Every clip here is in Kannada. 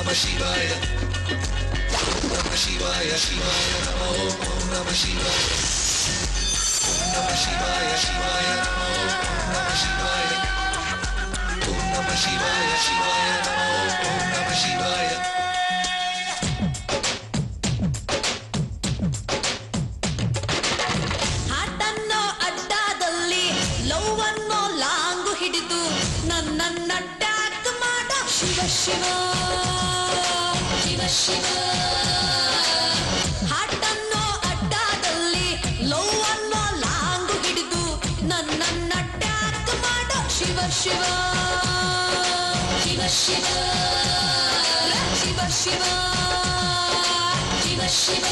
Namah Shivaya. Om Namah Shivaya, Shivaya Namo. Om Namah Shivaya. Om Namah Shivaya, Shivaya Namo. Om Namah Shivaya. Om Namah Shivaya, Shivaya Namo. Om Namah Shivaya. ಹಾಟನ್ನೋ ಅಡ್ಡಾದಲ್ಲಿ ಲವ್ ಅನ್ನೋ ಲಾಂಗು ಹಿಡಿದು ನನ್ನನ್ನ ಟ್ಯಾಗ್ ಮಾಡ ಶಿವ ಶಿವ ಶಿವ ಶಿವ. ಹಾಟನ್ನೋ ಅಡ್ಡಾದಲ್ಲಿ ಲವ್ ಅನ್ನೋ ಲಾಂಗು ಹಿಡಿದು ನನ್ನನ್ನ ಟ್ಯಾಗ್ ಮಾಡ ಶಿವ ಶಿವ ಶಿವ ಶಿವ ಶಿವ ಶಿವ ಶಿವ ಶಿವ.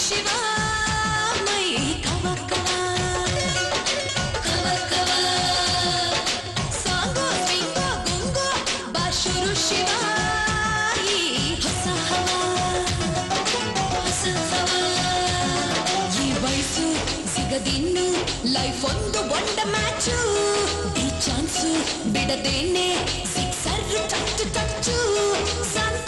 ಶಿವ ಮೈ ಕವ ಕವ ಕವ ಕವ ಸಾಂಗೋ ಸ್ವಿಂಗೋ ಗುಂಗೋ ಬಾಶುರು ಶಿವ ಈ ಹೊಸ ಹವ ಹೊಸ ಹವ. ಈ ವಯಸ್ಸು ಸಿಗದಿನ್ನು ಲೈಫ್ ಒಂದು ಒಂಡ ಮ್ಯಾಚು. ಈ ಚಾನ್ಸು ಬಿಡದೇನೆ ಸಿಕ್ಸರ್ ಟಚ್ಚು ಟಚ್ಚು. ಸಂತ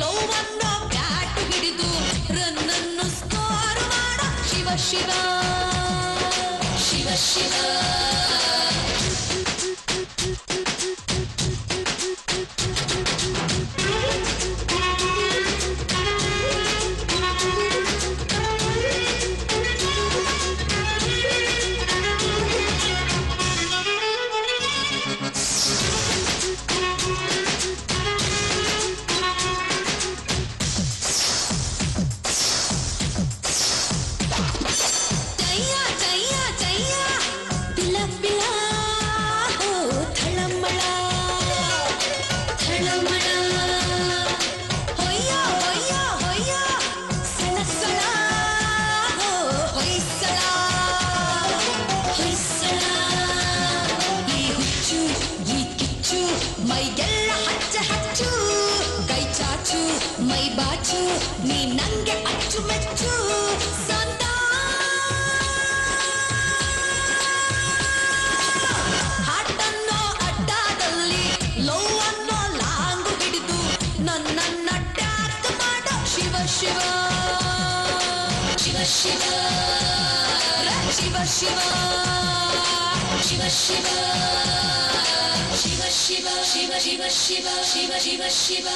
ಲವ್ ಅನ್ನೋ ಬ್ಯಾಟ್ ಹಿಡಿದು ರನ್ನನ್ನು ಸ್ಕೋರ್ ಮಾಡ ಶಿವ ಶಿವ ಶಿವ ಶಿವ. ಮೈಗೆಲ್ಲ ಹಚ್ಚ ಹಚ್ಚು ಕೈ ಚಾಚು ಮೈ ಬಾಚು ನೀ ನಂಗೆ ಅಚ್ಚು ಮೆಚ್ಚು. ಸಂತ ಹಾಟನ್ನೋ ಅಡ್ಡಾದಲ್ಲಿ ಲವ್ ಅನ್ನೋ ಲಾಂಗು ಹಿಡಿದು ನನ್ನನ್ನ ಟ್ಯಾಗ್ ಮಾಡ ಶಿವ ಶಿವ ಶಿವ ಶಿವ ಶಿವ ಶಿವ ಶಿವ ಶಿವ ಶಿವ ಶಿವ ಶಿವ ಶಿವ ಶಿವ ಶಿವ ಶಿವ ಶಿವ.